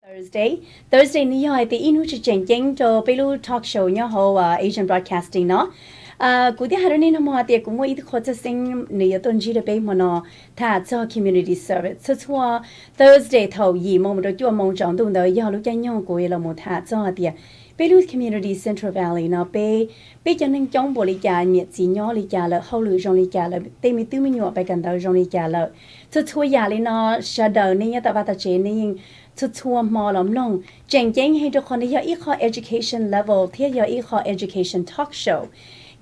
Thursday นี่ยอยตีอินุจะเจ๋งเจ๋งโจไปรู้ talk show เนี่ยเขาAsian broadcasting เนาะกูที่หาเรื่องนี้นะมาเตียกูว่าอีกคนจะสิ่งเนี่ยต้นจีนไปมันถ้าเจ้า community service ชัว Thursday เท่ายี่โมงมันจะจ่อมงจังตรงเดียวยาวรู้ใจย่องกูเราหมดถ้าเจ้าเตียไปรู้ community Central Valley เนาะไปจะนั่งจ้องบริการเนี่ยจีนย่อริการแล้วเขาหรือจงริการแล้วเต็มมีตู้มีหยวกไปกันเดียวจงริการแล้วชัวอยากเลยเนาะชาดเนี่ยแต่ว่าแต่เจนี่ยังชัวมอลำลงเจ๋งเจ๋งให้ทุกคนได้ยออีกข้อ education level ที่ยออีกข้อ education talk show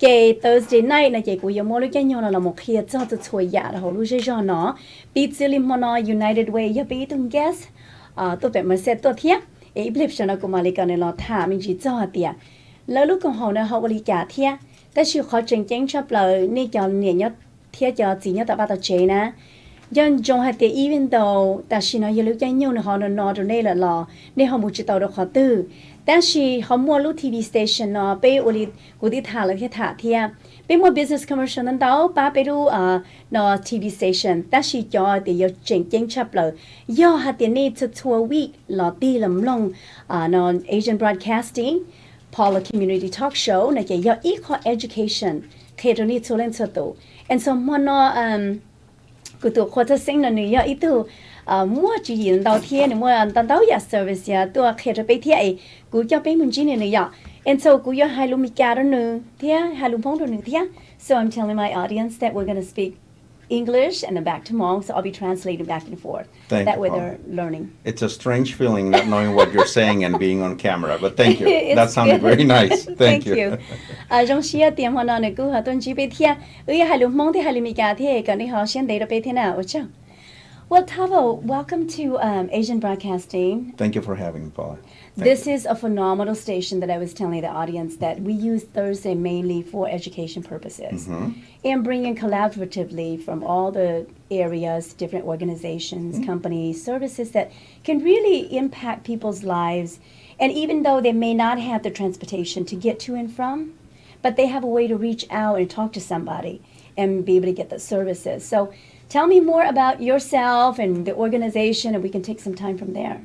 เก Thursday night นะเกกูยังมอลูกแกยอนเราหมกเคลียร์จ้าจะช่วยยาเรารู้ใช่จ้าเนาะปีจิลิมอน United Way ยาปีตุง guess ตัวแบบมาเซตตัวเทียบลิปชนะกูมาลิกันในเราถามมีจีจ้าเตียแล้วลูกของเขาเนี่ยเขาบริการเทียแต่ชื่อเขาเจ๋งเจ๋งชอบเลยนี่จะเนี่ยยอเทียจะจีเนี่ยแต่ว่าตัวเจนะยังจงให้เตีย even though แต่ชินะยังรู้ใจยุ่งในเขาเนาะตรงนี้แหละล่ะในเขาบุจิตเอาดอกเขาตื้อแต่ชีเขามัวรู้ทีวีสเตชันเนาะไปอุลิกูที่ถ่ายแล้วที่ถ่ายเทียไปมัว business commercial นั้นเต้าป้าไปดูเนาะทีวีสเตชันแต่ชีจอเตียเจ๋งเจ๋งชับเลยย่อให้เตียนี่จะทัวร์วีคหล่อตีลำลงเนาะ Asian broadcasting Paula community talk show นะเกี่ยวอีกข้อ education เคตรงนี้ทุเรศสุด and so มันเนาะกูตัวคนจะสิ่งนั้นเนี่ยอีตัวมั่วจีนดาวเทียนมั่วตอนดาวยา service ยาตัวเคจะไปเที่ยวกูจะไปมุนจีนเนี่ย and so กูอยากให้ลูกมีการนึงเที่ยให้ลูกพงตัวนึงเที่ย so I'm telling my audience that we're going to speak English and then back to Hmong, so I'll be translating back and forth. That way they're learning. It's a strange feeling not knowing what you're saying and being on camera, but thank you. That sounded very nice. Thank you. 中西啊，点好呢，你估下顿几杯天，还有蒙的还有米家天，跟你好先得了杯天呢，我讲。Well, Tavo, welcome to Asian Broadcasting. Thank you for having me, Paula. This is a phenomenal station that I was telling the audience that we use Thursday mainly for education purposes and bring in collaboratively from all the areas, different organizations, companies, services that can really impact people's lives. And even though they may not have the transportation to get to and from, but they have a way to reach out and talk to somebody and be able to get the services. So tell me more about yourself and the organization, and we can take some time from there.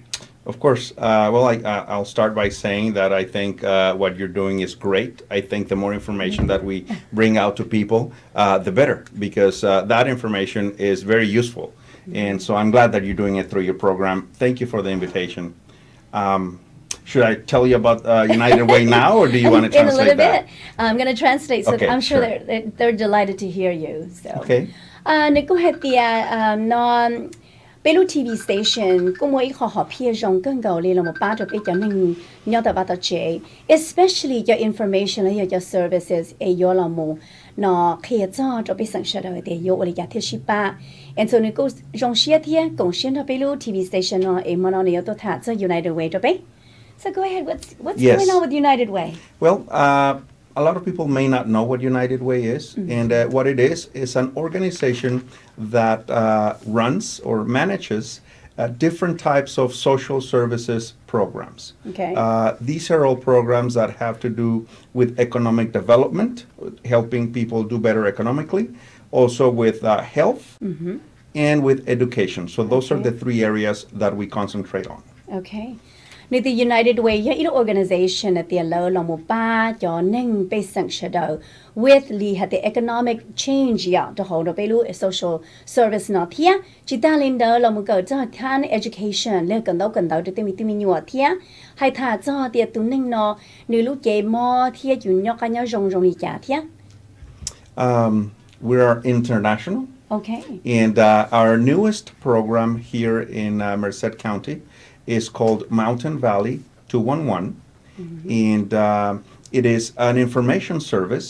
Of course. I'll start by saying that I think what you're doing is great. I think the more information that we bring out to people, the better, because that information is very useful. And so I'm glad that you're doing it through your program. Thank you for the invitation. Should I tell you about United Way now, or do you want to translate in a little that? bit. I'm going to translate, so Okay, I'm sure sure. they're delighted to hear you. So. Okay. นึกก็เห็นเตียนอนไปรู้ทีวีสเตชันก็มัวอีกขอหอบเพียจงกันเก่าเลยเรามาป้าจบไปจะนึ่งยอดแต่ว่าต่อเจ especially your information และ your services ยอเราโมนอเคจ้าจบไปสังเกตเอาเดียโยอริยาเทียชิปะ and so นึกก็จงเชียเทียกงเชียนเราไปรู้ทีวีสเตชันนอมันเอาเนี่ยตัวถ่ายจะ United Way จบไป so go ahead what's going on with United Way Well, a lot of people may not know what United Way is, and what it is an organization that runs or manages different types of social services programs. Okay. These are all programs that have to do with economic development, helping people do better economically, also with health, and with education. So those are the three areas that we concentrate on. Okay. ใน The United Way ยังอีก organization ที่เราลงมาป้าจอนึ่งไปสังเกต with ลีหัด the economic change อย่างที่เราไปรู้ social service เนาะเทียจิตาลินเดอร์เรามาเกิดจากท่าน education เรื่องกันดาวที่มีหยวดเทียให้ท่าจ้าเตียตุนึ่งเนาะในลูกเกมอเทียอยู่ยอกกันยอจงลีจ่าเทีย We are international. Okay. And our newest program here in Merced County is called Mountain Valley 211, and it is an information service.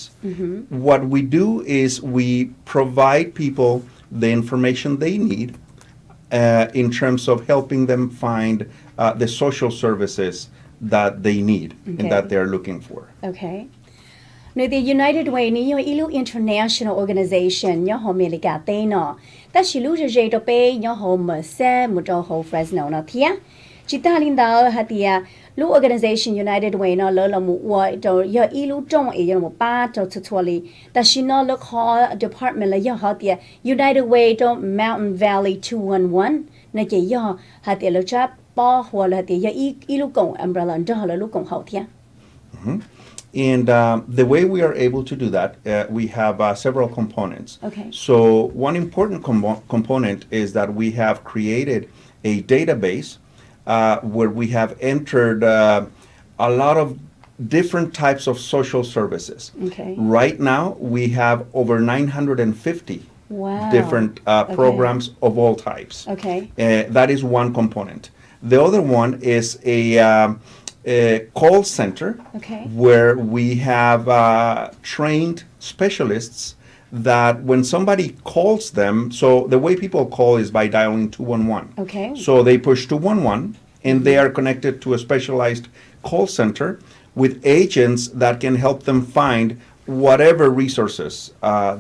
What we do is we provide people the information they need in terms of helping them find the social services that they need and that they're looking for. Okay. ใน The United Way นี้ยังอีลู international organization ยังหอเมริกาเต้เนาะแต่ชิลูเจตัวไปยังหอเมเซ่มุดหอ Fresno เนาะเทียจิตาลินดาฮัตยาลู organization United Way เนาะเลอมูว่าตัวยังอีลูจงยังมูป้าตัวทัวร์ลีแต่ชินอลูกฮอ department เลยยังฮัตยา United Way ตัว Mountain Valley 211นั่นเกี่ยฮัตยาลูจับ bỏ hoa là thì ya y lúc công umbrella đó là lúc công hậu thiên. And the way we are able to do that, we have several components. Okay. So one important component is that we have created a database where we have entered a lot of different types of social services. Okay. Right now, we have over 950 Wow. different programs of all types. Okay. That is one component. The other one is a call center where we have trained specialists that when somebody calls them, so the way people call is by dialing 211. Okay. So they push 211 and they are connected to a specialized call center with agents that can help them find whatever resources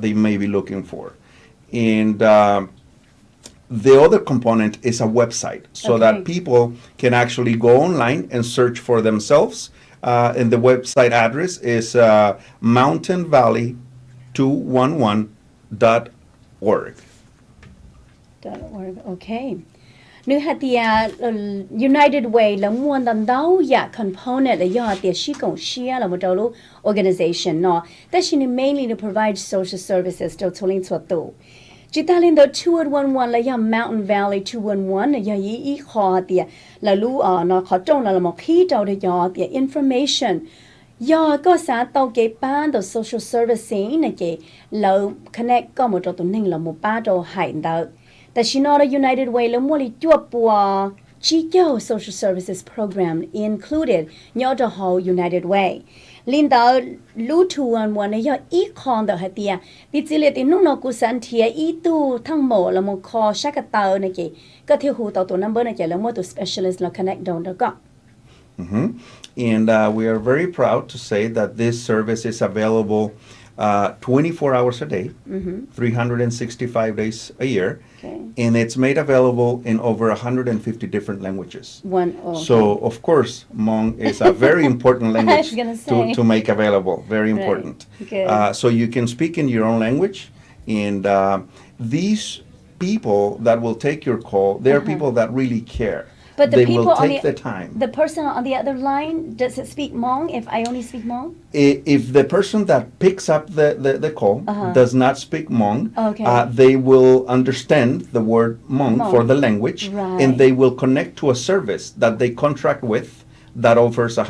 they may be looking for. And the other component is a website so that people can actually go online and search for themselves. And the website address is mountainvalley211.org. Okay. Nếu hạt tiệt United Way là muốn đàn đau ya component là do hạt tiệt sĩ công share là một đầu lúc organization nó. That she mainly to provide social services to thôn cho tụ. Chỉ ta lên đó 211 là do Mountain Valley 211 là do ý khó tiệt là lu nó khó trông là một khí đầu để do tiệt information. Do có xã tàu cái ban đầu social servicing này cái là connect có một đầu tụ nên là một ba đầu hải đạo. That she not a United Way là mua li chua bùa chỉ cho social services program included nhớ the whole United Way. Linh đạo lưu thu an muốn này do ít con đó hạt tiệt. Vì chỉ là tin nó cũng sản thiệt ít tu thằng mỏ là một kho sát cái tàu này kì. Có thiếu hụt tàu tụ number này kì là một tu specialist là connect down đó có. And we are very proud to say that this service is available 24 hours a day, 365 days a year, and it's made available in over 150 different languages. So, of course, Hmong is a very important language to make available, very important. So you can speak in your own language, and these people that will take your call, they're people that really care. But the they people will on take the time. The person on the other line, does it speak Hmong if I only speak Hmong? If the person that picks up the call does not speak Hmong, they will understand the word Hmong for the language, and they will connect to a service that they contract with that offers a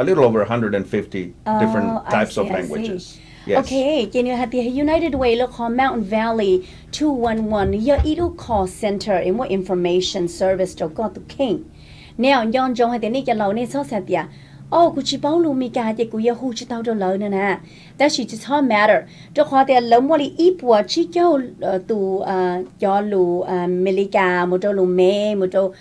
little over 150 different types of languages. Yes. Okay, you know, at the United Way, look on Mountain Valley 211, your Edo call center and more information service to go to King. Now, yon John had the Nika Lone so said, yeah. Oh, could you bowl me got the Guya who should out alone and that? That she just how matter. To call their Lomoli Ipwa Chico to Yolu, Milica, Motolo May, Moto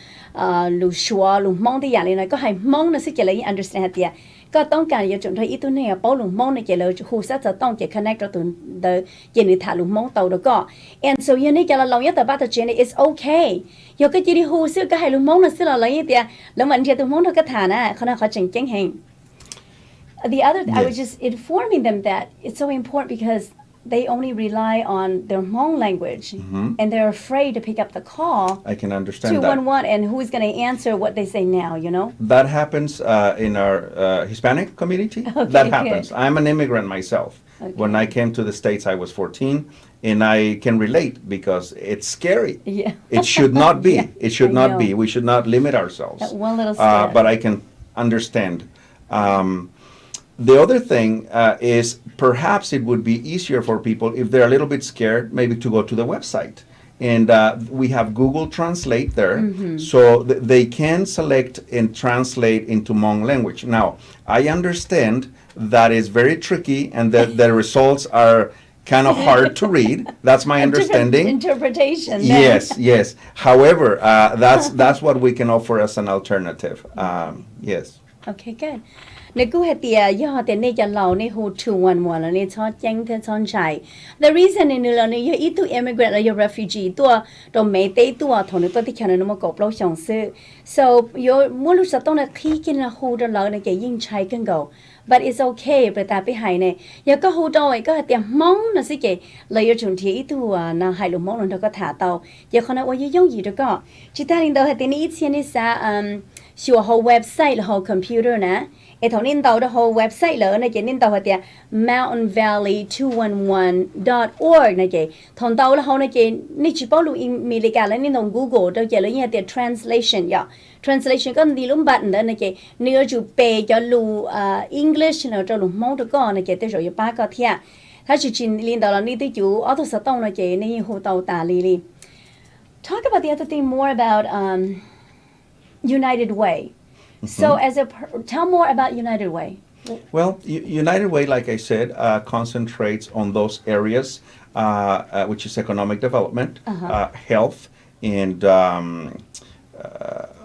Lu Shua, Lu Monte Yalina, go high Mong, the city, understand there. ก็ต้องการจะจนที่อีตัวเนี่ยป้อหลุมมองในเจริญหูซะจะต้องจะ connect ตัวเดเจนิถาหลุมมองเตาแล้วก็ and so ยันนี่จะเราเนี่ยแต่บ้านตัวเจนี่ is okay ยกก็จะได้หูซื้อก็ให้หลุมมองนั่นซื้อเราเนี่ยเดียแล้วมันจะตัวมองเขาก็ฐานะเขาน่าเขาเจ๋งๆแห่ง the other I was just informing them that it's so important because they only rely on their Hmong language, and they're afraid to pick up the call. I can understand 211, and who's going to answer what they say now, you know? That happens in our Hispanic community. That happens. Good. I'm an immigrant myself. When I came to the States, I was 14, and I can relate because it's scary. Yeah. It should not be. It should not be. We should not limit ourselves. That one little step. But I can understand. The other thing is perhaps it would be easier for people if they're a little bit scared, maybe to go to the website. And we have Google Translate there, so they can select and translate into Hmong language. Now, I understand that is very tricky and that the results are kind of hard to read. That's my understanding. Interpretation. Yes, yes. However, that's what we can offer as an alternative. Yes. Okay, good. ในกูเฮตียอแต่เนี่ยจะเล่าในหูทูวันวันแล้วเนี่ยชอบแจ้งเธอชอนชัย the reason เนี่ยเราเนี่ยอีตัว immigrant แล้ว refugee ตัวเมเตตัวถอนตัวที่แค่นั้นมันก็เปล่าช่องซื้อ so ยมั่วรู้สึกต้องเนี่ยขี้กินละหูเดาเราเนี่ยยิ่งใช้กันก็ but it's okay ประตาไปหายเนี่ยยาก็หูดอยก็เตียมองนะสิเกเลยยจุนที่ตัวนะหายลุมองนนก็ถาเตายาคนนั้นว่าย่องอยู่แล้วก็จิตาลินเดาให้ตีนี้เชียนี่ซะชัวร์ website แล้วคอมพิวเตอร์นะไอ้ทางนี้เดาthe whole website เลยนะเกนี่เดาให้เตีย mountainvalley211.org นะเกทางเดาแล้วเขานะเกนี่จิปอลูอิมีลิกาแล้วนี่ทาง Google เดาเกแล้วเนี่ยเตีย translation อย่า translation ก็ดีลุ่มบัตรนะเกเนื้อจูเปย์จะลูEnglish นะจะลูมองตัวก็นะเกแต่เราอย่าป้าก็เทียถ้าจริงๆลินเดาเรานี่ที่อยู่อัตสตองนะเกนี่หูเตาตาลี Talk about the other thing more about United Way. So tell more about United Way. Well, United Way, like I said, concentrates on those areas, which is economic development, health, and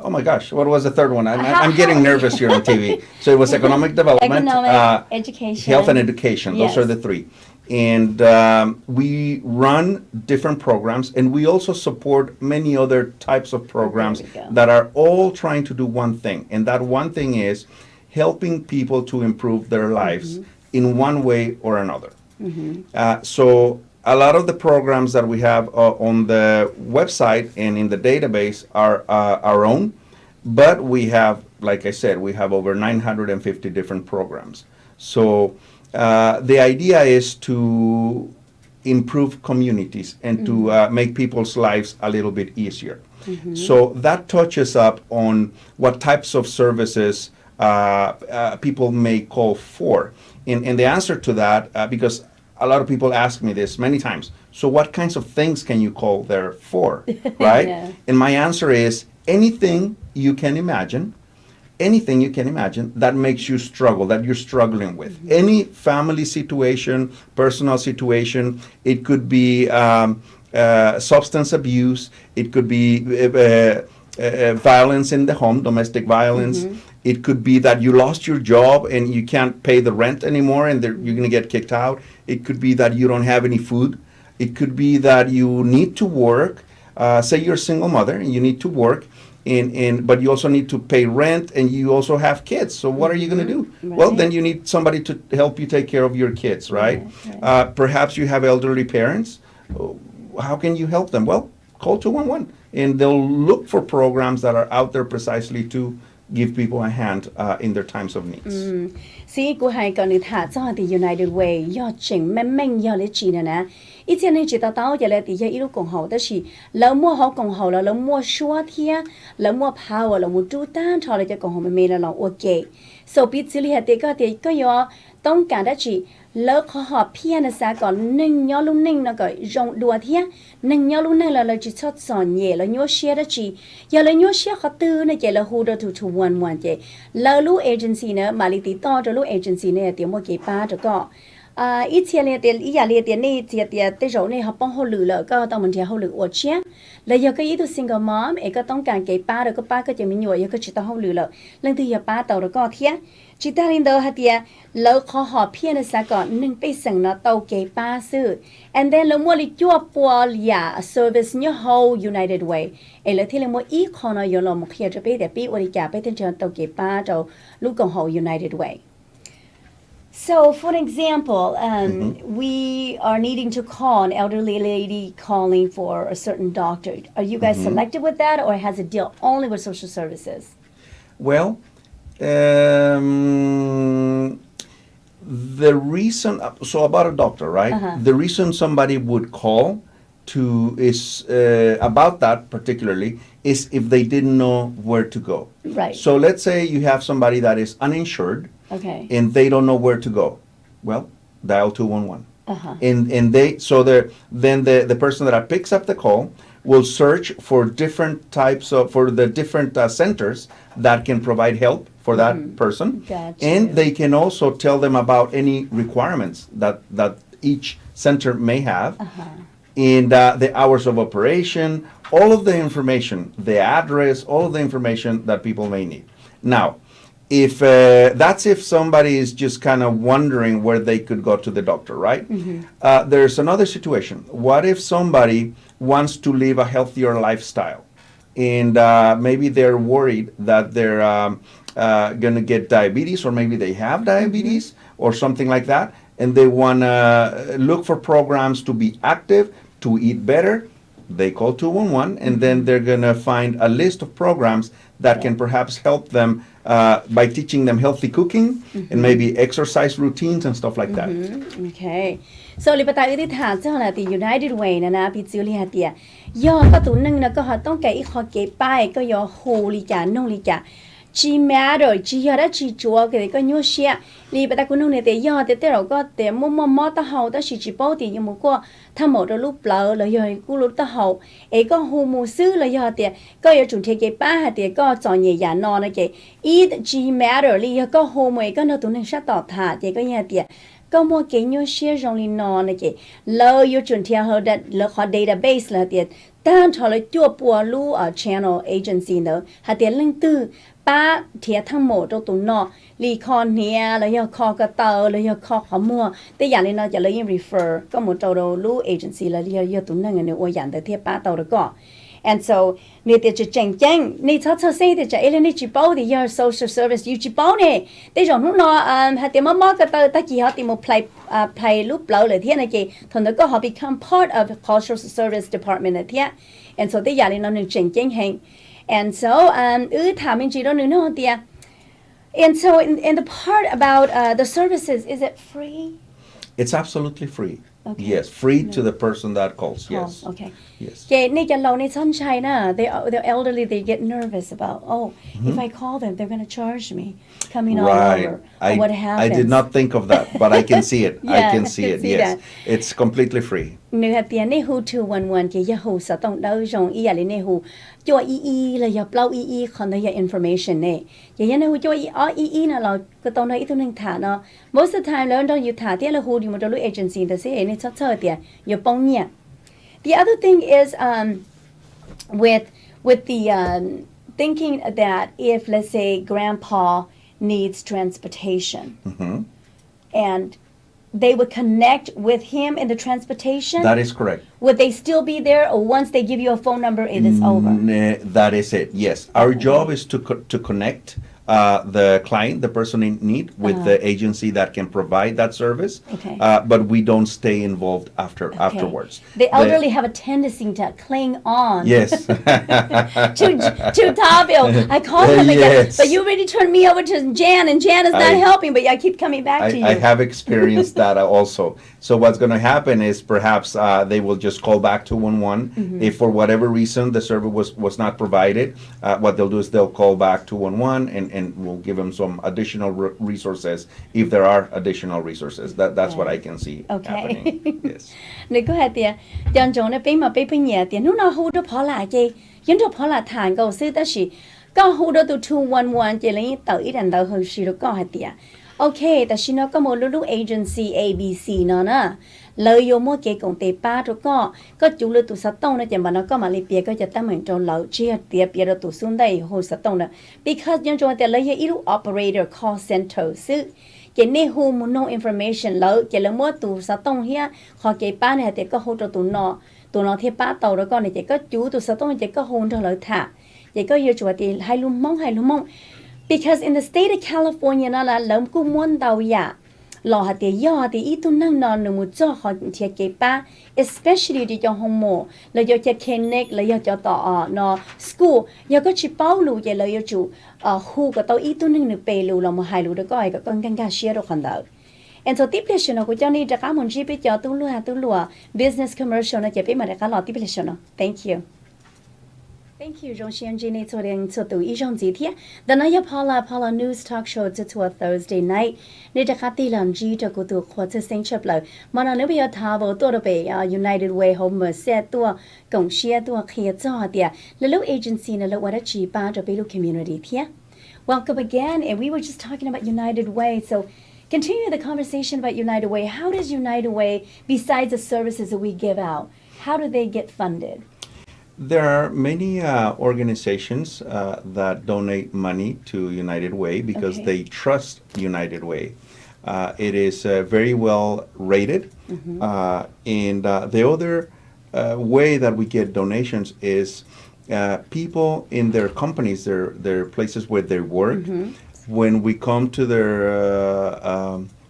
oh my gosh, what was the third one? I'm getting nervous here on TV. So it was economic development, education, health, and education. Those are the three. And we run different programs, and we also support many other types of programs that are all trying to do one thing. And that one thing is helping people to improve their lives in one way or another. So a lot of the programs that we have on the website and in the database are our own, but we have, like I said, we have over 950 different programs. So the idea is to improve communities and to make people's lives a little bit easier. So that touches up on what types of services people may call for. And the answer to that, because a lot of people ask me this many times, so what kinds of things can you call there for, right? And my answer is anything you can imagine. Anything you can imagine that makes you struggle, that you're struggling with. Any family situation, personal situation, it could be substance abuse, it could be violence in the home, domestic violence. It could be that you lost your job and you can't pay the rent anymore and you're going to get kicked out. It could be that you don't have any food. It could be that you need to work. Say you're a single mother and you need to work. But you also need to pay rent and you also have kids. So what are you going to do? Right. Well, then you need somebody to help you take care of your kids, right? Perhaps you have elderly parents. How can you help them? Well, call 211 and they'll look for programs that are out there precisely to give people a hand in their times of needs. See, go ahead, go to the United Way. You're ching, men, you're China. 以前呢，知道到就来底下一路共好，但是老莫好共好了，老莫说天，老莫跑啊，老莫主单朝来就共好没了，老我给，所以彼此里下这个要ต้องการได้จีเลิกขอเพียนนะสาก่อนหนึ่งย้อนลุ่มหนึ่งนะก็ยงดัวเทียหนึ่งย้อนลุ่มหนึ่งแล้วเราจะชดสอนเย่แล้วย้อนเชียได้จีอย่าเลยย้อนเชียเขาตื้อนะเจแล้วฮูดทูทูวันเจแล้วลูกเอเจนซี่เนี่ยมาลิติต่อจะลูกเอเจนซี่เนี่ยเตรียมว่าเก็บป้าจะก็以前呢，伊亚里的那这种呢，他帮好路了，个当门前好路我钱，来有个伊都 single mom，一个ต้องการ给爸的个爸个就没有，一个知道好路了，另ที่要爸到了个天，知道领导他的，แล้วขอหอบเพียนซะก่อน1ไปสั่งนะเตาเก็บป้าซื้อ and then แล้วมัวลิจั่วปัวยา service เนี่ย whole United Way เอแล้วที่แล้วมัวอีคอนอยอลมเคลียร์จะไปแต่ปีวริกาไปถึงเตาเก็บป้าเจ้าลูกของ whole United Way So, for example, we are needing to call an elderly lady calling for a certain doctor. Are you guys selected with that, or has it deal only with social services? Well, the reason, so about a doctor, right? The reason somebody would call is about that particularly is if they didn't know where to go. Right. So let's say you have somebody that is uninsured. Okay. And they don't know where to go. Well, dial 211. And then the person that picks up the call will search for different types of the different centers that can provide help for that person. Gotcha. And they can also tell them about any requirements that each center may have. And the hours of operation, all of the information, the address, all of the information that people may need. Now, if somebody is just kind of wondering where they could go to the doctor, right? There's another situation. What if somebody wants to live a healthier lifestyle? and maybe they're worried that they're going to get diabetes, or maybe they have diabetes or something like that, and they want to look for programs to be active, to eat better. They call 211, and then they're going to find a list of programs that can perhaps help them by teaching them healthy cooking and maybe exercise routines and stuff like that. Okay. So li bata iti tha cho la ti United Way na na pi chu li ha tia. Yo ka tu nang na ko ha tong kai kho ke pai ko yo ho li cha nong li cha. Chi matter chi ya da chi chuo ke ko nyo xia. Li bata ku nong ne te yo te ro ko te mo ta hao da shi chi bao ti yo mo ko tha mo do lu plo lo yo ku lu ta hao. E ko hu mu su lo yo te ko yo chun te ke pa ha te ko zo nye ya no na ke. Eat chi matter li yo ko ho mo e ko no tu nang sha to tha te ko ya te. Có một cái nhau share trong liên nọ này kì lâu yêu chuẩn theo họ đặt là họ database là tiền tan thọ là chua bùa lu ở channel agency nữa hà tiền linh tư ba thiệt thằng một trong tụi nọ lì con nè là yêu kho cái tờ là yêu kho họ mua tới giờ này nóจะlấy refer có một trâu đầu lu agency là yêu tụi nó người này ôi dàn tới thiệt ba tàu được có. And so, ni te cheng cheng, ni cha cha say te cha ele ni chi bao di your social service you chi bao ne. Te jong no ha te ma ka ta ki ha ti mo play lu plau le thia na ki thon da ko ha become part of the cultural service department at thia. And so te ya li no ni cheng cheng hang. And so tha min chi do no tia. And so in the part about the services, is it free? It's absolutely free. Okay. Yes, free to the person that calls. Yes. Oh, okay. Yes. Okay, ni can loan sunshine they're elderly, they get nervous about, if I call them, they're going to charge me coming all over. Or what happens? I did not think of that, but I can see it. Yeah, I can see it. Yes. that. It's completely free. Nếu hạt tiền này hú 211 cái ya hú sa tông đâu rong ý là này hú cho ý là ya plau ý còn là ya information này ya này hú cho ý là cái tông này ít tông nên thả nó most of the time là đâu you thả tiền là hú đi một đôi agency đó sẽ này chắc tiền ya bông nhẹ. The other thing is with the thinking that if let's say grandpa needs transportation and they would connect with him in the transportation? That is correct. Would they still be there, or once they give you a phone number, it is over? That is it, yes. Our job is to connect the client, the person in need, with the agency that can provide that service. Okay. But we don't stay involved afterwards. The elderly have a tendency to cling on. Yes. to Taville. I called him again, Yes. but you already turned me over to Jan, and Jan is not helping, but I keep coming back to you. I have experienced that also. So what's going to happen is perhaps they will just call back 211. If for whatever reason the service was not provided, what they'll do is they'll call back 211 and we'll give them some additional resources if there are additional resources. That's what I can see happening. Yes. Nếu có hai tiền, tiền trong này bây mà bây nhẹ tiền, nó hú đó phá lại chứ, những đó phá lại thằng cầu sư đó là, có hú đó từ 211 chỉ lấy tờ ít đàn tờ hơi xí đó có hai tiền. Okay, ta xin nó có một little agency ABC nó nè, lợi dụng một cái công ty ba đó có chủ lực tụ sát tông nó chỉ mà nó có mà lấy bia có chỉ tao mình trong lẩu chia tiệp bia đó tụ xuống đây hồ sát tông nè, because những chỗ này lấy ít operator call center sư, cái này hồ muốn know information lẩu chỉ là mua tụ sát tông here, họ cái ba này thì có hỗ trợ tụ nó thì ba tàu đó này chỉ có chủ tụ sát tông chỉ có hôn cho lẩu thả, chỉ có nhiều chỗ thì hai lúm mông. Because in the state of California, na la lom ku mon tàu ya, lo hạt tiền yo thì ít tu năng non nụ một cho họ thiệt cái ba, especially đi cho homo, là do cho clinic, là do cho tọ nó school, do có chỉ bao lù vậy là do chủ khu cái tàu ít tu năng nụ bề lù là một hai lù đó coi cái con căng share được phần đầu. And so tiếp theo nó của cho nên đã có một chi biết cho tu lùa business commercial nó chỉ biết mà đã có lo tiếp theo nó. Thank you. Thank you, Jong Jenny, to the Ijon Zitia. The Naya Paula News Talk Show to a Thursday night. Nidakati Lamji to go to Quarter St. Chaplo. Manalibia Tavo, Totobe, United Way Home, said to a Gong Shia to a clear Zadia, Lilo Agency in a Lawadachi Bar to Belu community here. Welcome again, and we were just talking about United Way. So continue the conversation about United Way. How does United Way, besides the services that we give out, how do they get funded? There are many organizations that donate money to United Way because they trust United Way. It is very well rated. And the other way that we get donations is people in their companies, their places where they work, when we come to their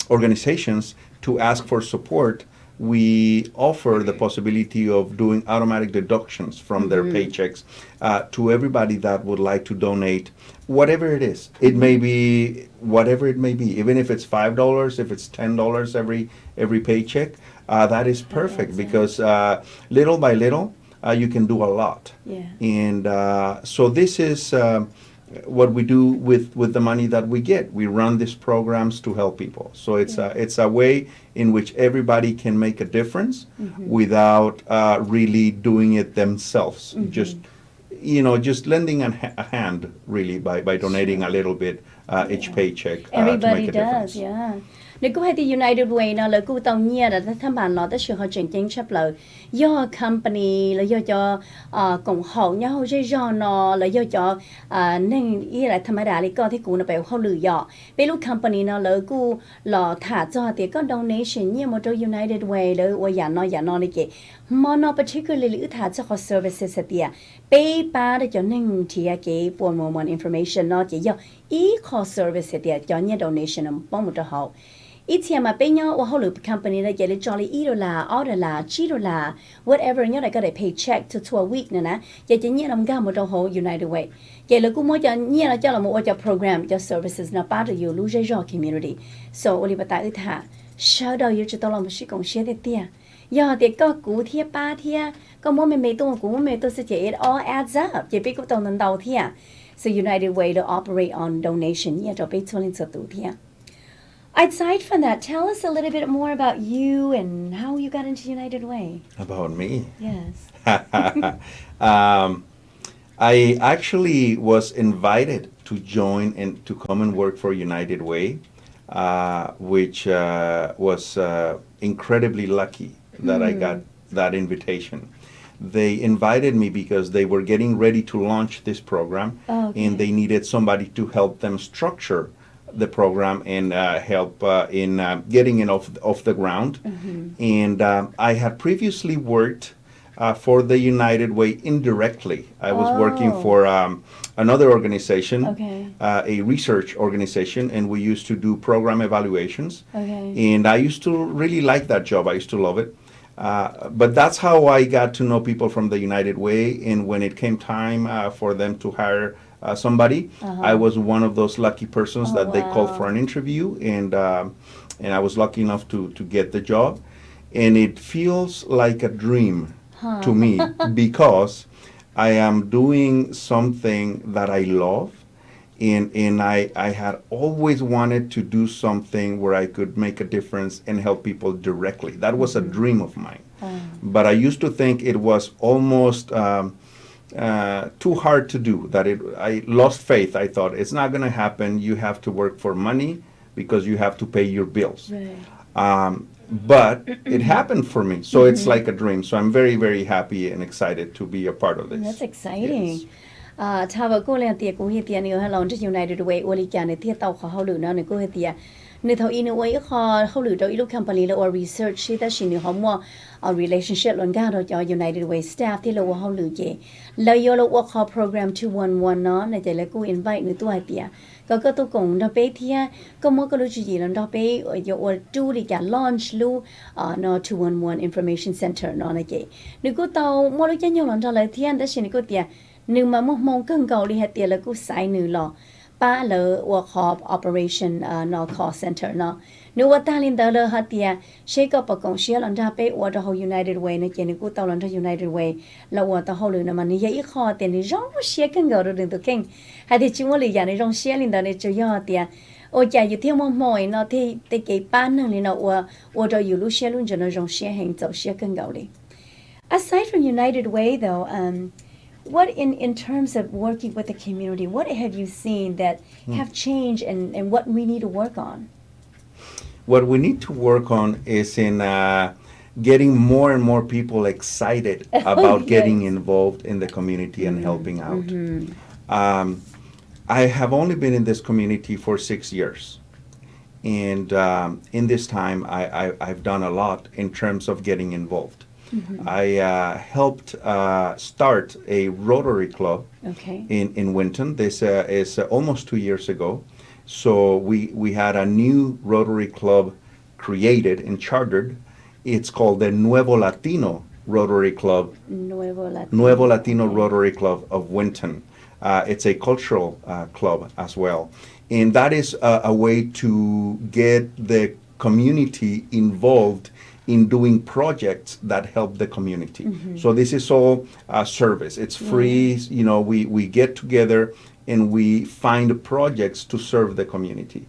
organizations to ask for support, we offer the possibility of doing automatic deductions from their paychecks to everybody that would like to donate whatever it is. It may be whatever it may be, even if it's $5, if it's $10 every paycheck. That is perfect because little by little you can do a lot. Yeah. And so this is what we do with the money that we get. We run these programs to help people. So it's a way in which everybody can make a difference without really doing it themselves. Just lending a hand really by donating a little bit each paycheck to Everybody make a does, difference. yeah. Nếu có hay thì United Way nó là cụ tàu nhia là thăm bản nó tới sự họ chuyển chính chấp lời do company là do cho cộng hậu nhau dây do nó là do cho nên ý là thầm đá lý có thì cụ nó phải họ lừa dọ bây lúc company nó là cụ là thả cho thì có donation như một trong United Way đó và giả nó này kì mà nó particularly lữ thả cho họ services thì bây ba để cho nên thì cái buồn một information nó chỉ do ý họ service thì cho như donation bao một trò hậu ít tiền mà bây giờ họ lựa company là cái cho lấy $1, $2, whatever nhớ lại có thể paycheck to a week nè cái chỉ nhớ làm một trong hồ United Way cái là cũng mới cho nhớ là cho là một cho program cho services nó part of your lose your community so oli bắt tay thả sau đó yêu cho tao làm một sự công hiến để tiền giờ thì có cú thiệp ba thiệp có mỗi mình tôi cũng mấy tôi sẽ chỉ it all adds up chỉ biết có tao nên đầu thiệp so United Way to operate on donation nhớ cho biết cho lên sự tụ thiệp. Aside from that, tell us a little bit more about you and how you got into United Way. About me? Yes. I actually was invited to join and to come and work for United Way, which was incredibly lucky that I got that invitation. They invited me because they were getting ready to launch this program, and they needed somebody to help them structure the program and help in getting it off the ground. And I had previously worked for the United Way indirectly. I was working for another organization, a research organization, and we used to do program evaluations. And I used to really like that job. I used to love it. But that's how I got to know people from the United Way. And when it came time for them to hire somebody, I was one of those lucky persons that they called for an interview, and I was lucky enough to get the job. And it feels like a dream to me because I am doing something that I love, and I had always wanted to do something where I could make a difference and help people directly. That was a dream of mine. But I used to think it was almost too hard to do, that I lost faith. I thought it's not going to happen. You have to work for money because you have to pay your bills. But it happened for me. So it's like a dream. So I'm very, very happy and excited to be a part of this. That's exciting. Yes. ถ้าว่ากูเรียนเตียกูเฮียเตียนี่ให้เราจะ United Way โอลิการในเที่ยวเตาเขาหรือเนาะในกูเฮียเตียในเท่าอีนไว้ก็เขาหรือเราอีลูก company แล้ว research ที่แต่สิ่งนี้เขามั่วrelationship ล้วนกันเราจะ United Way staff ที่เราว่าเขาหรือเจแล้วยอเราว่าเขา program 211เนาะในใจแล้วกู invite ในตัวเตียก็ตัวกงเราไปเที่ยก็มั่วก็รู้จีเราเราไปยอดูดิการ launch ลูเนาะ211 information center เนาะในเจในกูเตามั่วรู้จักยังเราเลยเที่ยแต่สิ่งนี้กูเตียนึงมาหมองกังเกาลีเฮเตียแล้วกูสายนึงหรอป้าเลยว่าขอบ operation no call center เนาะนึกว่าตาลินเดอเลยฮะเตียเชก็ประกงเชียลันดาไปว่าเรา United Way นะเจนึกกูตาลันดา United Way แล้วว่าตาเขาเลยนะมันนี่ยังอีกข้อเตียนี่ร้องเชียกังเกาเรื่องตัวเก่งหาที่จริงว่าเลยอย่างนี้ร้องเชียลินเดอเนี่ยจะย่อเตียโอ้ใจอยู่ที่มอมอยเนาะที่แต่เก็บป้านนึงเลยเนาะว่าเราอยู่รู้เชียรุ่นจะร้องเชียแห่งเจ้าเชียกังเกาเลย Aside from United Way though what in terms of working with the community, what have you seen that have changed and what we need to work on? What we need to work on is in getting more and more people excited about getting involved in the community and helping out. I have only been in this community for 6 years. And in this time, I've done a lot in terms of getting involved. I helped start a Rotary Club Okay. in Winton. This is almost 2 years ago. So we had a new Rotary Club created and chartered. It's called the Nuevo Latino Rotary Club, Nuevo Latino Okay. Rotary Club of Winton. It's a cultural club as well. And that is a way to get the community involved in doing projects that help the community. So this is all service. It's free. You know, we get together and we find projects to serve the community.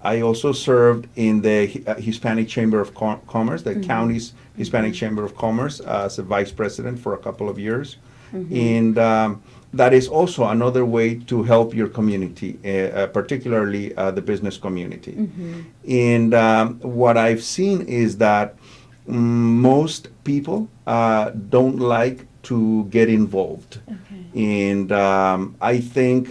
I also served in the Hispanic Chamber of Commerce, the county's Hispanic Chamber of Commerce, as a vice president for a couple of years. And that is also another way to help your community, particularly the business community. And what I've seen is that most people don't like to get involved. And I think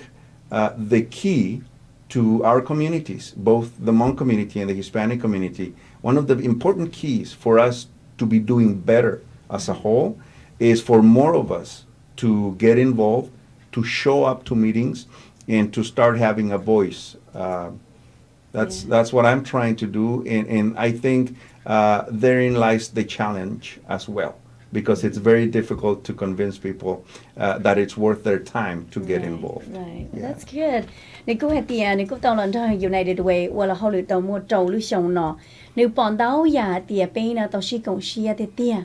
the key to our communities, both the Hmong community and the Hispanic community, one of the important keys for us to be doing better as a whole is for more of us to get involved, to show up to meetings, and to start having a voice. That's what I'm trying to do, and I think therein lies the challenge as well, because it's very difficult to convince people that it's worth their time to get involved. Right. Well, Yeah. that's good. Nè cô hẹn tiền, nè cô tao lần đó United Way, hoặc là họ lựa tao mua trâu lưu xong nọ. Nếu bọn tao ya tiền bên nào tao chỉ công xia tiền.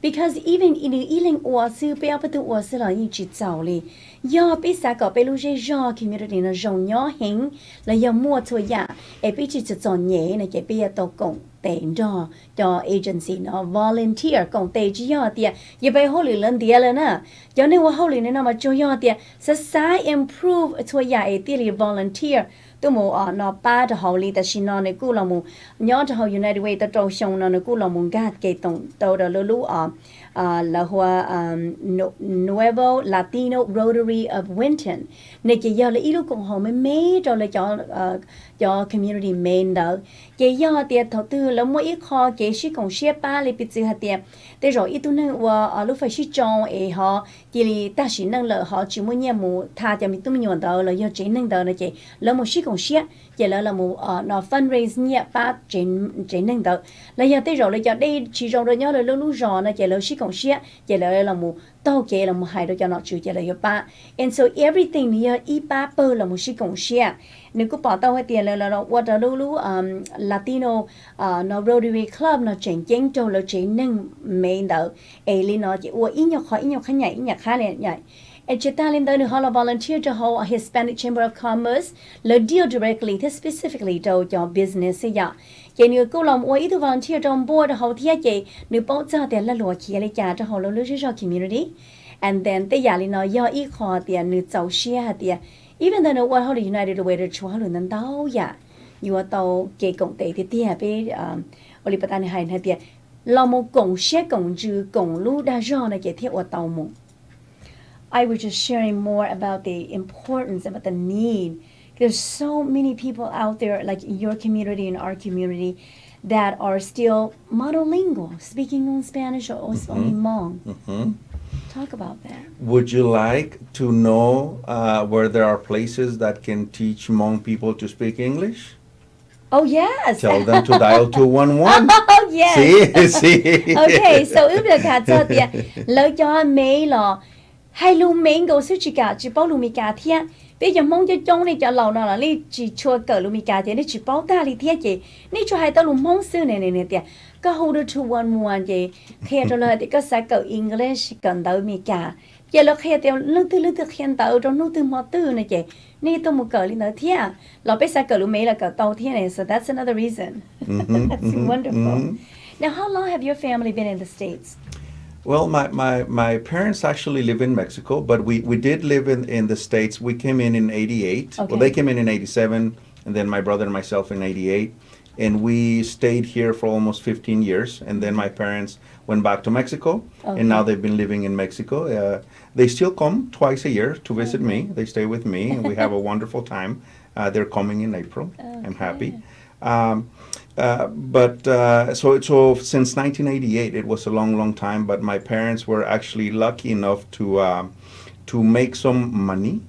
Because even in the ealing or sư bé bắt đầu sư là như chỉ giàu li. Do biết sao có bé lưu dễ do community nó rộng nhỏ hình là do mua thôi ya. Ê biết chỉ chọn nhẹ này cái bé tao công tiền cho agency nó volunteer công tiền chỉ do tiền. Giờ bé họ lựa lần tiền rồi nè. Cho nên họ lựa nên mà cho do tiền. Sẽ improve thôi ya ê tiền volunteer. Tôi mua nó ba cho họ li ta xin nó này cú là mua nhớ cho họ United Way ta trâu xong nó cú là mua gạt cái tổng tàu đó lú là hoa Nuevo Latino Rotary of Winton này chỉ giờ là ít lúc cũng họ mới mấy rồi là cho community main đó chỉ giờ tiền đầu tư là mỗi ít kho chỉ sĩ công xếp ba lấy bị hạt tiền để rồi ít tôi nên lúc phải sĩ trồng ấy họ chỉ ta sĩ năng lợi họ chỉ muốn nhà mua thà cho mình tôi mình đó là do chỉ năng đó là chỉ là một sĩ công xếp chỉ là một nó fundraise nhẹ ba chỉ năng đó là giờ tới rồi là giờ đây chỉ rồi nhớ là lúc rồi nó chỉ là sĩ công xếp chỉ là một tao chỉ là một hai đứa cho nó chịu chỉ là do ba and so everything here ít ba bơ là một sĩ công xếp nếu có bỏ tao hay tiền là what lulu Latino nó Rotary Club nó chuyển chính cho là chuyển năng mấy đó ấy li nó chỉ ít nhau khá nhảy khá nhảy and chúng ta lên đây nữa họ là volunteer cho họ Hispanic Chamber of Commerce là deal directly thế specifically cho business ấy ya cái nữa cô làm ít thứ volunteer trong board họ thiết chị nếu bảo cho tiền là lúa kia lấy trả cho họ là lúa cho community and then tới giờ li nó do ít khó tiền nữa giàu share tiền even though what how the United Way to chua lu nan tao ya you are tao ke công tế thì tia be oli patani hai na tia lo mo công share công ju công lu da jo na ke thia wa tao mo I was just sharing more about the importance about the need. There's so many people out there like in your community and our community that are still monolingual, speaking on Spanish or also Hmong. Talk about that. Would you like to know where there are places that can teach Hmong people to speak English? Oh, yes. Tell them to dial 211. Oh, yes. See? Okay, so ước được cả cho tiền lỡ cho mấy là hai luôn mấy người sư chỉ cả chỉ bảo luôn mấy cả thiệt bây giờ mong cho trong này cho lâu nào là đi chỉ cho cỡ luôn mấy cả thì nó chỉ bảo ta đi thiệt chị nếu cho hai tao luôn mong sư này tiền có hold it to one chị khi cho lời thì có sẽ cỡ English cần tới mấy cả giờ là khi tiêu lương tư khen tao trong nút từ mò tư này chị nếu tôi một cỡ lên tới thiệt là bây giờ cỡ luôn mấy là cỡ tao thiệt này so that's another reason. That's wonderful. Now how long have your family been in the States? Well, my parents actually live in Mexico, but we did live in the States. We came in 88. Okay. Well, they came in 87, and then my brother and myself in 88. And we stayed here for almost 15 years. And then my parents went back to Mexico, and now they've been living in Mexico. They still come twice a year to visit me. They stay with me, and we have a wonderful time. They're coming in April. I'm happy. So since 1988, it was a long, long time. But my parents were actually lucky enough to make some money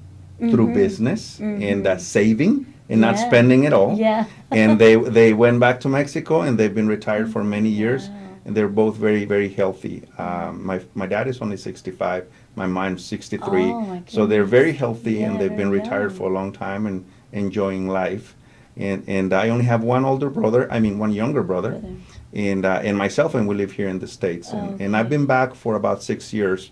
through business and saving and not Yeah. spending it all. Yeah. And they went back to Mexico, and they've been retired for many years. And they're both very, very healthy. My dad is only 65. My mom's 63. Oh, my So they're goodness. very healthy, and Yeah, they've been very retired young. for a long time and enjoying life. And I only have one older brother. I mean, one younger brother, and myself, and we live here in the States. And I've Okay. been back for about 6 years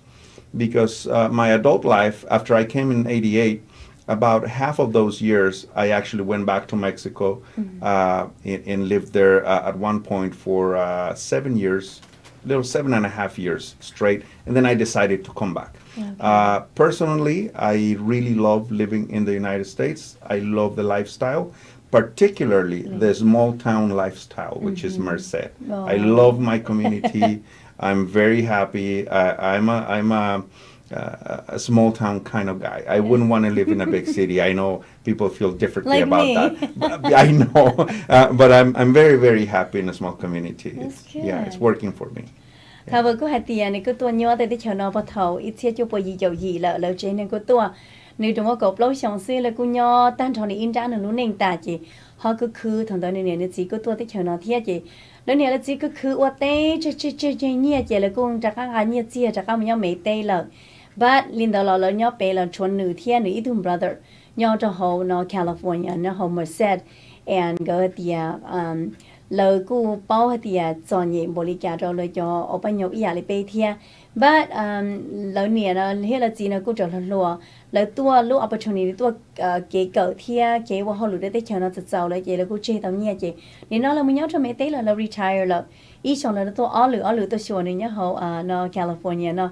because my adult life, after I came in '88, about half of those years, I actually went back to Mexico and lived there at one point for 7 years, little 7.5 years straight, and then I decided to come back. Personally, I really love living in the United States. I love the lifestyle, particularly the small town lifestyle, which is Merced. I love my community. I'm very happy. I'm a small town kind of guy. I wouldn't want to live in a big city. I know people feel differently Like about me. that. But I know, but I'm very, very happy in a small community. That's It's good. working for me. Khá vừa có hạt tiền này cứ tua nhỏ tới chờ nó bắt đầu ít thiết cho bồi dầu gì là trên này cứ tua nếu chúng có cột lâu xong xưa là cứ nhỏ tan tròn này in ra nó luôn nền tà chị họ cứ thằng đó này nó chỉ cứ tua tới chờ nó thiết chị lúc này là chỉ cứ ở tây chơi nhẹ chị là cũng chắc các nhẹ chị chắc các mình mấy tây là but linh đó là nhỏ bé là chuẩn nữ thiết nữ ít thùng brother nhỏ cho họ nó California nó họ Merced and go the lời cô bao thì cho nhẹ bồ lý cả rồi lời cho ở bên nhau ý lại bê thia but lời nè nó hết là gì nó cũng trở thành lúa lời tua lúc opportunity tua kế cỡ thia kế vào họ lụt để chờ nó tự giàu lời vậy là cô chơi tao nhẹ chị nên nó là mình nhớ cho mấy tế là retire là ý xong là nó tua ở lửa tôi xua này nhớ họ nó California nó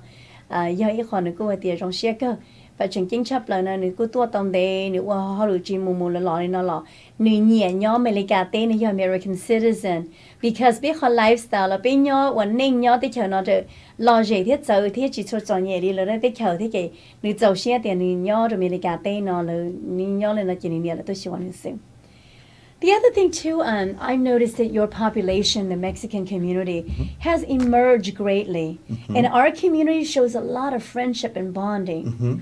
do ý còn nó cô tiền trong xe cơ và chẳng chính chấp là nó nữ cô tua tông đề nữ họ lụt chỉ mù là lọ nên nó lọ nữ nhẹ nhỏ mày lấy cả tên là American citizen because biết họ lifestyle là bên nhỏ ổn định nhỏ tới chờ nó được lo gì thiết giờ thiết chỉ cho chọn nhẹ đi là đấy tới chờ thế kì nữ giàu xe tiền nữ nhỏ rồi mày lấy cả tên nó là nữ nhỏ lên là chỉ nhẹ là tôi喜欢xem. The other thing too, I've noticed that your population, the Mexican community, has emerged greatly, and our community shows a lot of friendship and bonding.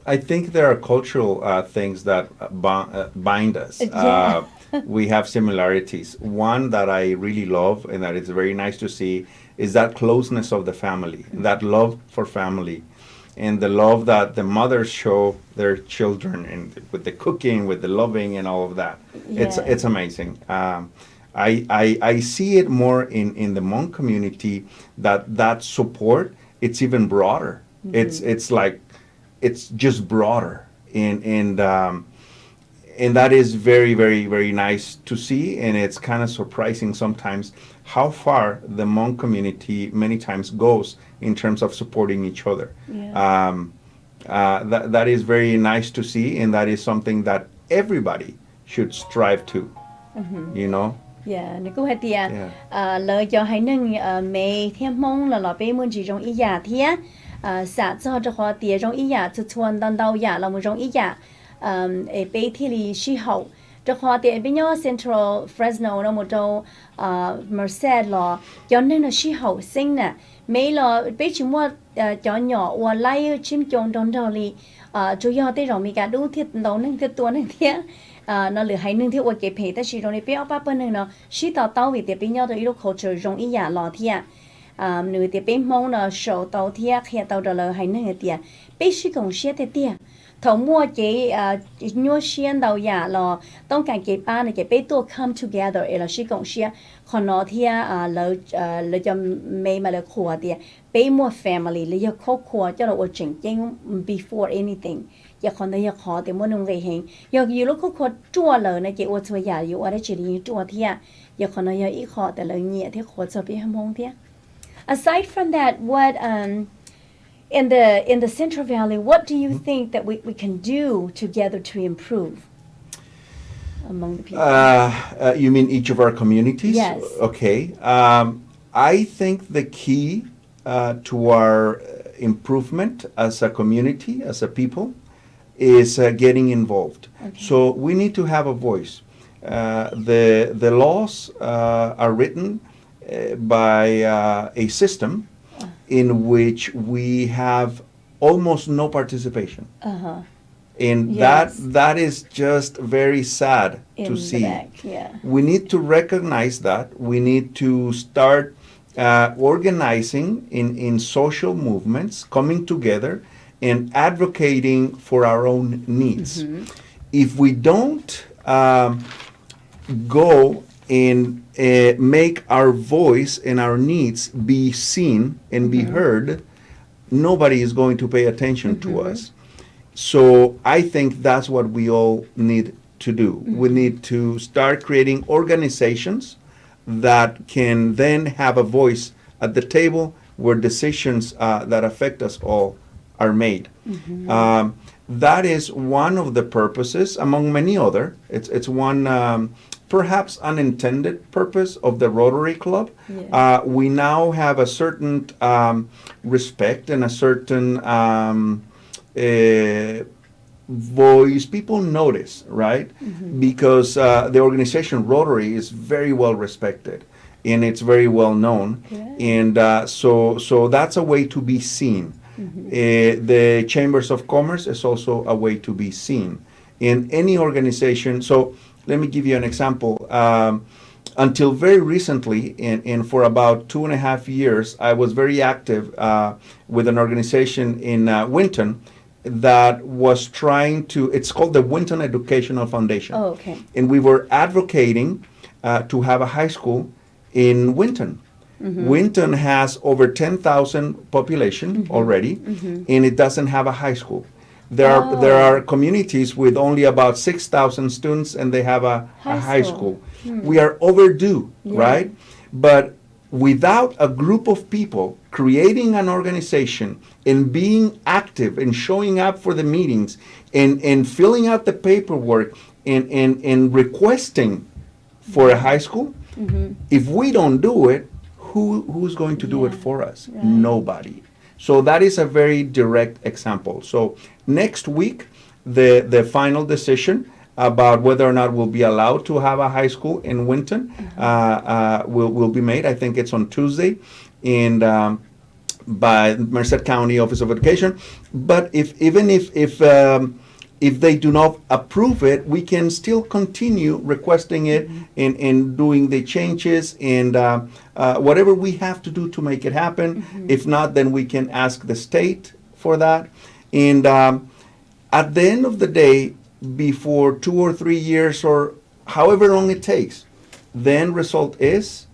I think there are cultural things that bind us. Yeah. We have similarities. One that I really love and that is very nice to see is that closeness of the family, that love for family, and the love that the mothers show their children, and with the cooking, with the loving, and all of that. It's amazing. I see it more in the Hmong community that support. It's even broader. It's like it's just broader, and that is very, very, very nice to see, and it's kind of surprising sometimes how far the Hmong community many times goes in terms of supporting each other. That is very nice to see, and that is something that everybody should strive to, you know. Yeah, nó cũng hay tiệt. Lời cho hay nâng mẹ thêm mong là bé muốn chỉ trong ý giả thía. Xã cho họ tiệt trong ý giả cho chuan đan đau giả là một trong ý giả. Bé thì lì xí hậu. Cho họ tiệt bên nhau Central Fresno nó một trong Merced là cho nên là xí hậu sinh nè. Mấy là bé chỉ mua cho nhỏ và lấy chim chôn trong đó lì. Chủ yếu tới rồi mình cả đủ thiết đầu nâng thiết tua nâng thiết. Nó lừa hay nâng thiết ở cái phê ta chỉ trong này bé ở bên nâng nó xí tàu vì tiệt bên nhau tới lúc culture trong ý giả lò thiết. Nửa tiệt bên mong nó sầu tàu thiết khi tàu đó là hay nâng tiệt. Bé xí cũng xí tiệt. Thầu mua cái nhua xiên đầu giả làต้องการcái ba này cái bé tua come together là xí cũng xí còn nó thì là cho mấy mà là khua thì bé mua family là cho khua cho là ở chính chính before anything giờ còn đây giờ khó thì mua nông về hình giờ nhiều lúc khua chua lờ này cái ở chỗ giảอยู่ở đây chỉ đi chua thì giờ còn đây giờ ít khóแต่là nhẹ thì khó cho bé Hmong thì aside from that what in the Central Valley, what do you think that we can do together to improve among the people? You mean each of our communities? Yes. Okay. I think the key to our improvement as a community, as a people, is getting involved. Okay. So we need to have a voice. The laws are written by a system in which we have almost no participation. Uh-huh. And Yes. that is just very sad In to the see. back, yeah. We need to recognize that. We need to start organizing in social movements, coming together and advocating for our own needs. If we don't go and make our voice and our needs be seen and be heard, nobody is going to pay attention to us. So I think that's what we all need to do. We need to start creating organizations that can then have a voice at the table where decisions that affect us all are made. That is one of the purposes, among many other. It's one perhaps unintended purpose of the Rotary Club. Yeah. We now have a certain respect and a certain voice. People notice, right? Because the organization Rotary is very well respected and it's very well known. Yeah. And so that's a way to be seen. The Chambers of Commerce is also a way to be seen in any organization. So let me give you an example. Until very recently, and for about 2.5 years, I was very active with an organization in Winton that was trying to, it's called the Winton Educational Foundation. Oh, okay. And we were advocating to have a high school in Winton. Winton has over 10,000 population already, and it doesn't have a high school. There are communities with only about 6,000 students, and they have a high school. We are overdue, right? But without a group of people creating an organization and being active and showing up for the meetings and filling out the paperwork and requesting for a high school, if we don't do it, who's going to do it for us? Right. Nobody. So that is a very direct example. So next week, the final decision about whether or not we'll be allowed to have a high school in Winton will be made. I think it's on Tuesday, and by Merced County Office of Education. But if they do not approve it, we can still continue requesting it and doing the changes and whatever we have to do to make it happen. If not, then we can ask the state for that. And at the end of the day, before 2 or 3 years or however long it takes, the end result is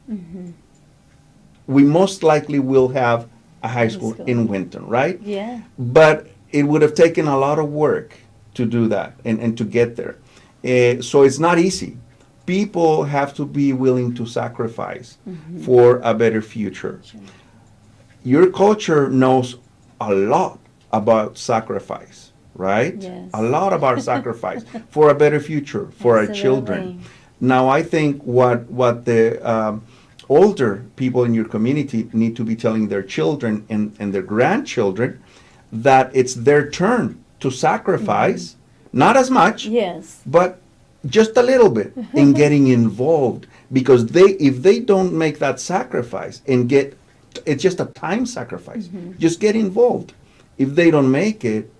we most likely will have a high school in Winton, right? Yeah. But it would have taken a lot of work to do that and to get there. So it's not easy. People have to be willing to sacrifice for a better future. Sure. Your culture knows a lot about sacrifice, right? Yes. A lot about sacrifice for a better future for our children. Absolutely. Now, I think what the older people in your community need to be telling their children and their grandchildren that it's their turn to sacrifice, not as much, Yes. but just a little bit in getting involved, because if they don't make that sacrifice and it's just a time sacrifice, just get involved. If they don't make it,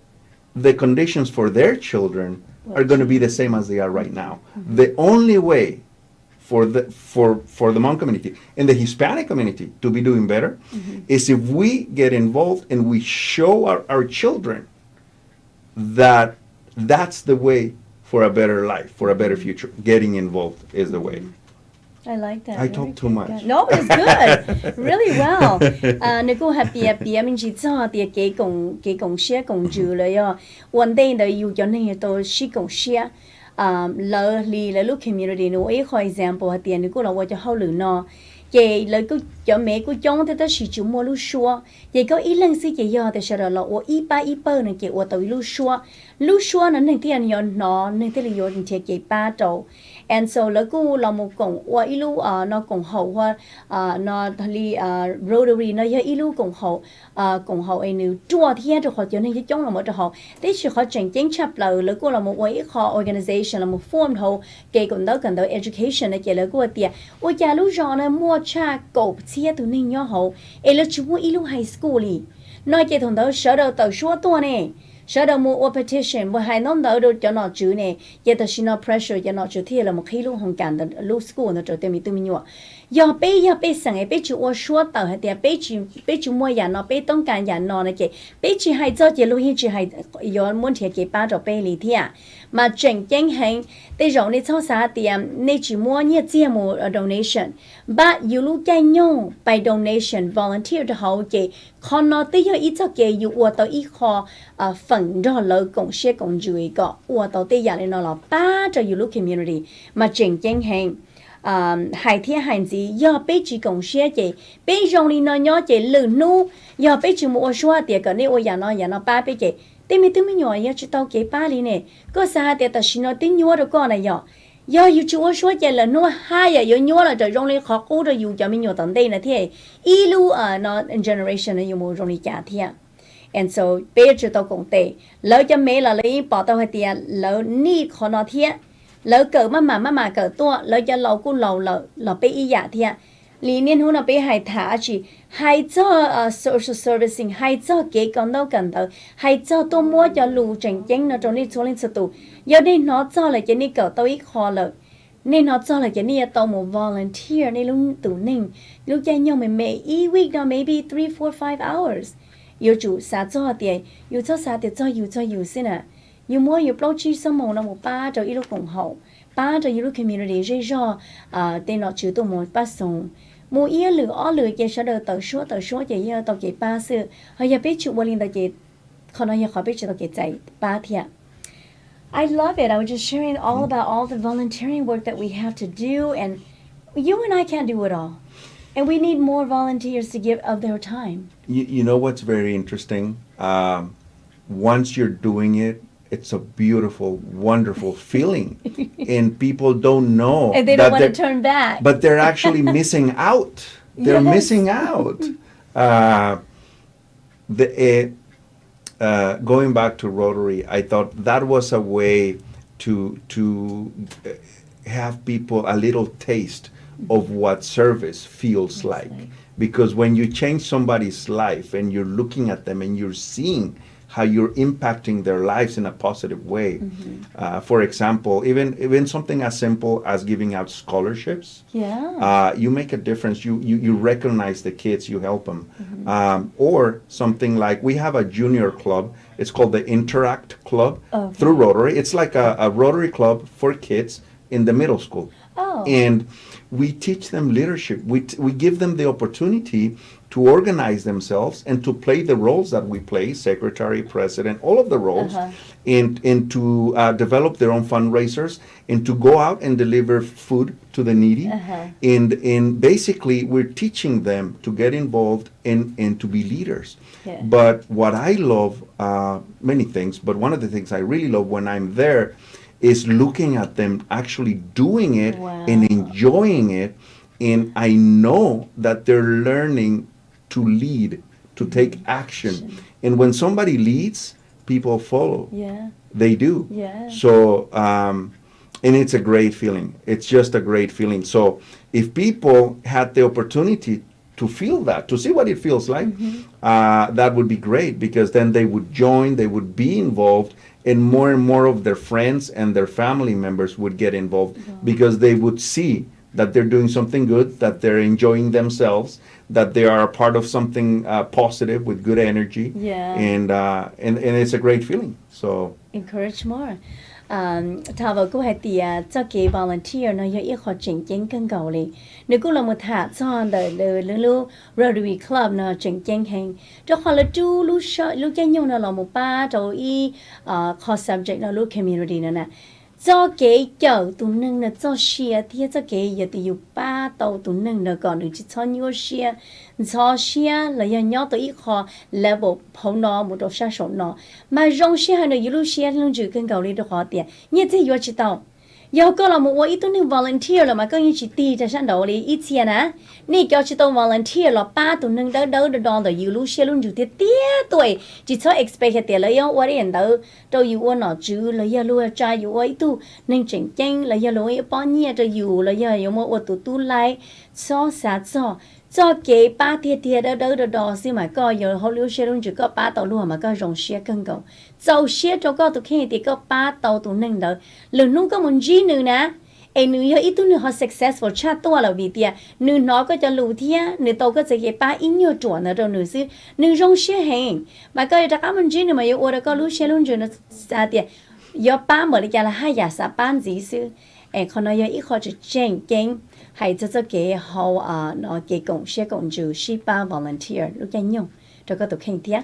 the conditions for their children are going to be the same as they are right now. The only way for the Hmong community and the Hispanic community to be doing better is if we get involved and we show our children that that's the way for a better life, for a better future. Getting involved is the way. I like that. I Very talk too good, much. good. No, but it's good. Really well. Nếu cô happy mình chỉ cho thì cái công share công chủ rồi yo. One day the you cho nên tôi chỉ công share. Lỡ lì lúc community nó ấy for example thì nếu cô là tôi cho hậu lử nó. Vậy lời cô cho mẹ cô chọn thì tôi chỉ chú mua lúc xua. Vậy có ý lần xí vậy yo thì sau đó là tôi ý ba này chị tôi tới lúc xua. lu shua na neng tian yon no neng te li yon te ke pa to and so la ku la mo kong wa ilu no kong ho wa no thali rotary no ya ilu kong ho ai nu tua thia to ho yon ye chong la mo to ho they should ho cheng cheng chap la ku la mo wa i kho organization la mo form ho ke kon do education na ke la ku tia o ya lu jo na mo cha ko chia tu ning yo ho e la chu ilu high school li nói cái thằng đó sợ đâu tàu số tua nè sợ đâu mua petition mà hai nón đâu đâu cho nó chữ nè giờ tao xin nó pressure cho nó chữ thì là một khi lúc hồng cảnh lúc school nó trở thành mình tụi mình nhọ giờ bé sang ấy bé chữ ô số tàu hay tiệt bé chữ mua nhà nó bé tông cảnh nhà nó này cái bé chữ hay cho chỉ lúc hiện chữ hay giờ muốn thiệt cái ba rồi bé lì thiệt mà chân chân hành để rồi này sau xã tiệm này chỉ mua nhiều tiền mua donation but you lúc cái nhau by donation volunteer cho họ cái còn nó tới giờ ít cho cái you ở tàu ít họ phần đó là cộng sẽ cộng dùi có ở tàu tới giờ này nó là ba cho you lúc community mà chân chân hành hai thiên hành gì giờ bé chỉ cộng sẽ cái bé rồi này nó nhớ cái lừa nu giờ bé chỉ mua số tiền cái này ở nhà nó ba bé cái tụi mình nhỏ giờ chỉ tao cái ba li nè có sao thì tao xin nó tiếng nhỏ rồi con này giờ yêu chúa số chơi là nó hai giờ nhỏ là trời trong này khó cố rồi yêu cho mình nhỏ tận đây là thế ilu nó generation này yêu mua trong này trả thế and so bây giờ tao cũng tệ lỡ cho mẹ là lấy bỏ tao hay tiền lỡ ni khó nó thế lỡ cỡ mà cỡ tua lỡ cho lâu cũng lâu lỡ bây giờ thế lý niên hôm nào bây hay thả chỉ hay cho social servicing hay cho cái con đâu cần đâu hay cho tôi mua cho lù trình chính nó trong đi số lên sự tụ giờ đây nó cho là cái này cỡ tôi ít khó lợi nên nó cho là cái này tôi một volunteer nên lúc tụ ninh lúc chơi nhau mình mấy week đó maybe 3, 4, 5 hours yêu chủ xã cho tiền yêu cho xã tiền cho yêu xin à yêu mua yêu bao chi số một là một ba cho yêu cùng hậu ba cho yêu community dễ cho tên nó chữ tôi một ba sòng mua ý lừa cái số đầu tàu số chỉ như tàu cái ba xưa hay giờ biết chụp lên tàu cái còn nói giờ biết chụp tàu cái chạy ba thiệt I love it. I was just sharing all about all the volunteering work that we have to do, and you and I can't do it all, and we need more volunteers to give of their time. You know what's very interesting? Once you're doing it, it's a beautiful, wonderful feeling, and people don't know. And they don't want to turn back. But they're actually missing out. They're missing out. Going back to Rotary, I thought that was a way to have people a little taste of what service feels like. Because when you change somebody's life and you're looking at them and you're seeing how you're impacting their lives in a positive way. For example, even something as simple as giving out scholarships. Yeah. You make a difference. You recognize the kids, you help them. Or something like, we have a junior club. It's called the Interact Club through Rotary. It's like a Rotary club for kids in the middle school. Oh. And we teach them leadership. We give them the opportunity to organize themselves and to play the roles that we play, secretary, president, all of the roles, and to develop their own fundraisers, and to go out and deliver food to the needy. And basically, we're teaching them to get involved and to be leaders. Yeah. But what I love, many things, but one of the things I really love when I'm there is looking at them actually doing it and enjoying it. And I know that they're learning to lead, to take action. And when somebody leads, people follow. Yeah. They do. Yeah. So, and it's a great feeling. It's just a great feeling. So if people had the opportunity to feel that, to see what it feels like, that would be great, because then they would join, they would be involved, and more of their friends and their family members would get involved, because they would see that they're doing something good, that they're enjoying themselves, that they are a part of something positive with good energy. Yeah. And it's a great feeling. So encourage more. Thảo vào cô hay thì cho cái volunteer nó yêu khó chỉnh chỉnh cân cầu li. Nếu cũng là một thả cho đời lưu Rotary Club nó chỉnh chỉnh hành. Cho họ là chú lúc cái nhau nó là một ba rồi khó subject nó lúc community nó nè. cho kế chở tụ nâng là cho xe thì cho kế giờ thì yêu ba tàu tụ nâng là còn được chỉ cho nhiều xe là giờ nhỏ tới ít khó level phong nó một độ sa số nó mà rong xe hay là yêu lu xe luôn chịu cân cầu đi được khó tiền như thế yêu chỉ tàu yêu có là một ít tụ nâng volunteer là mà có như chỉ ti cho sang đầu đi ít tiền á nè cho chỉ tàu volunteer là ba tụ nâng đỡ đòn rồi yêu lu xe luôn chịu tiền tuổi chỉ cho expect tiền là yêu ở đây đỡ đâu yêu ở nó chữ là yêu lu trai yêu ấy tu nên chỉnh chỉnh là yêu lu bao nhiêu cho yêu là yêu một ở tụ lại so sát cho kế ba thiệt đỡ đòn xí mà coi giờ họ lu xe luôn chỉ có ba tàu luôn mà có rong xe cân cầu dầu xe cho có tụ khi thì có ba tàu tụ nâng đỡ lần nung có một gì nữa nè ai nữ ít tu nữ họ successful chat to là vì tiệt nữ nó có cho lù thia nữ tàu có sẽ cái ba ít nhiều chuẩn ở đâu nữ xí nữ rong xe hàng mà coi đã có một gì nữa mà yêu ở đó có lu xe luôn rồi nó sao tiệt giờ ba mở đi là hai giả sa ban gì xí ai còn nói ít khó chỉ chênh hay cho cái họ nó cái công xe công chủ shi ba volunteer lúc nhanh nhung cho có tụ khen tiệt.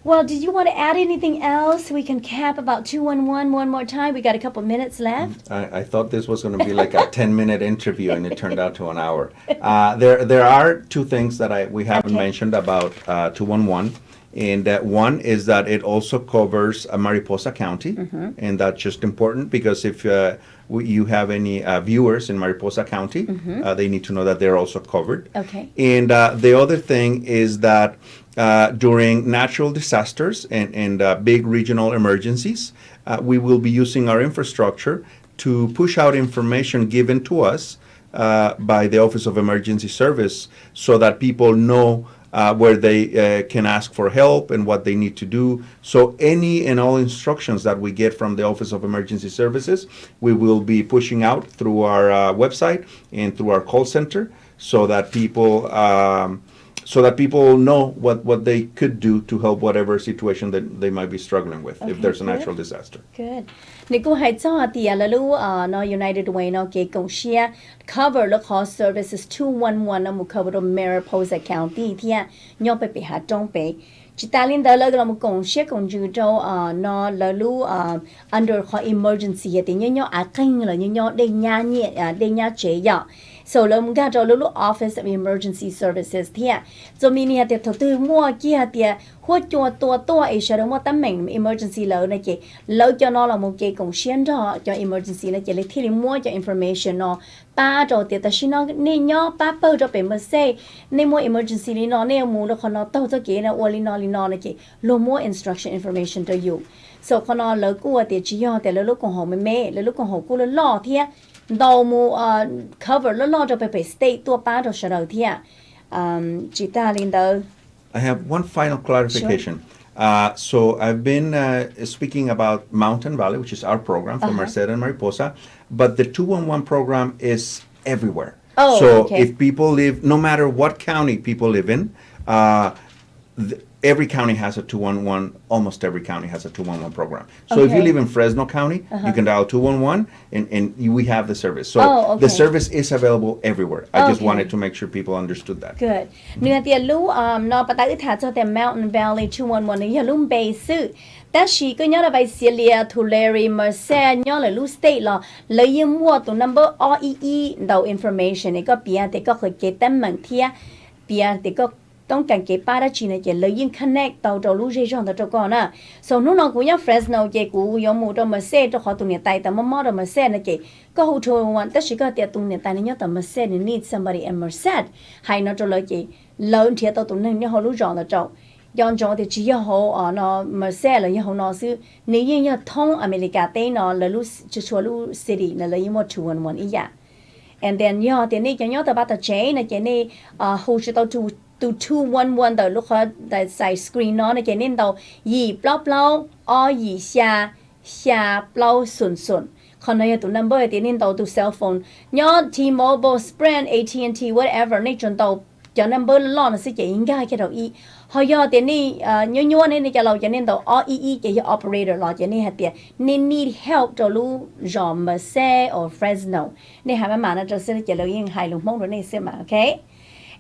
Well, did you want to add anything else? We can cap about 211 one more time. We got a couple minutes left. I thought this was going to be like a 10-minute interview, and it turned out to an hour. There are two things that we haven't mentioned about 211. And one is that it also covers Mariposa County, and that's just important because if you have any viewers in Mariposa County, they need to know that they're also covered. Okay. And the other thing is that during natural disasters and big regional emergencies, we will be using our infrastructure to push out information given to us by the Office of Emergency Service so that people know where they can ask for help and what they need to do. So any and all instructions that we get from the Office of Emergency Services, we will be pushing out through our website and through our call center so that people know what they could do to help whatever situation that they might be struggling with if there's a natural disaster. Good. Nè cô hãy cho thì là lu nó United Way nó cái công share cover the cost services 211 nó một cover the Mariposa County thì nhau bị hạt trong bị chỉ ta liên đó là một công share công chủ đâu nó là lu under emergency thì nhau kênh là nhau đây nhà nhẹ đây nhà chế dọ so là một cái đó là Office of Emergency Services thì cho mình hiện tại tôi mua kia thì hỗ trợตัวไอ้เรื่องว่าตำแหน่ง emergency แล้วจะนอเราโมเกกงเชียนđó cho emergency แล้วจะเลยที่มั่วจะ information เนาะป้าจะเดี๋ยวแต่ชิโนเนี่ยย่อป้าเปิดจะเป็นมาเซ่ในมั่ว emergency นี่เนาะเนี่ยมูแล้วคนเนาะต้องจะเกี่ยนะอวลินอลินอนะเกี่ยลงมั่ว instruction information จะอยู่ so คนเนาะแล้วกูเดี๋ยวจีย่อแต่แล้วลูกของหอมไม่แล้วลูกของหอกูแล้วล่อเที่ยเรามู cover แล้วล่อจะไป state ตัวป้าจะเฉลยเที่ยจิตาลินเดอI have one final clarification. Sure. So I've been speaking about Mountain Valley, which is our program for Merced and Mariposa, but the 211 program is everywhere. Oh, so okay. If people live, no matter what county people live in, every county has a 211. Almost every county has a 211 program. So if you live in Fresno County, you can dial 211 and we have the service. So the service is available everywhere. I just wanted to make sure people understood that. Good. เนื้อเตียรู้นอปะตาอึถาเจ้าแต่ Mountain Valley 211นี่อย่าลุ่มเบซื้อแต่ชีก็ย่อละไปเซียเลียทูเลรีเมอร์เซย่อละลูสเตทละเลยยังมั่วตัว number REE ดาว information นี่ก็เปียแต่ก็เคยเก็บแต่เหมือนเทียเปียแต่ก็ต้องการเก็บป้าได้ชีนะเจเลยยิ่ง connect ตัวรู้เรื่องตัวก่อนนะส่วนนู้นเรากูยัง Fresno เจกูยังมูตัวมาเซ่ตัวขอตัวเนี่ยตายแต่มั่วตัวมาเซ่นะเจก็หูโทรวันแต่ชีก็เตียตัวเนี่ยตายเนี่ยตัวมาเซ่เนี่ย need somebody in Merced ให้เราตัวเลยเจเราเทียตัวนึงเนี่ยเขารู้จักตัวย้อนจังที่จี要好เนาะมาเซ่เลย要好เนาะคือนี่ยิ่ง要通อเมริกาเต้เนาะเลยรู้จะชัวรู้ city เนี่ยเลยยิ่งว่า211อีกอย่าง and then ย่อที่นี่จะย่อตัวบ้าตัวเจนะเจนี่หูจะตัวtu 211的ลูกค้าได้ใส่ screen เนาะในเกณฑ์เรายีเปล่าเปล่าอ๋อยี下เปล่าส่วนคนนั้นตัว number ที่นี่เราตัว cell phone ย้อน T-Mobile Sprint AT&T whatever ในจนเราจะ number ล่อนะสิจะยิ่งง่ายแค่เราอีเขาย้อนที่นี่ย้อนนี่จะเราจะนี่เราอ๋ออีจะ operator เราจะนี่ฮะเดียนี่ need help จะรู้จอมเซ่ or Fresno นี่หามานะจะเสร็จจะเรายิ่งหายลงมองเราเนี่ยเสียมาโอเค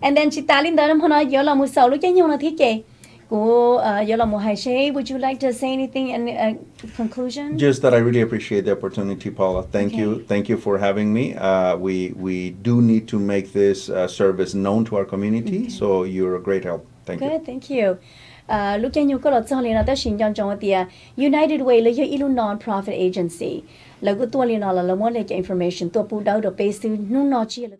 and then ชิตาลินเดินพอน้อยเยอะเรามือเสาลูกจะยงนาทีเจ Go Yola Mohai, would you like to say anything in conclusion? Just that I really appreciate the opportunity, Paula. Thank Okay. you. Thank you for having me. We do need to make this service known to our community, Okay. so you're a great help. Thank you. Good, thank you. Lúc anh có lọt cho lên đó xin trong tia United Way là ilu non-profit agency. Là cái tua lên là một cái information tua pu đào được base nu nó chi là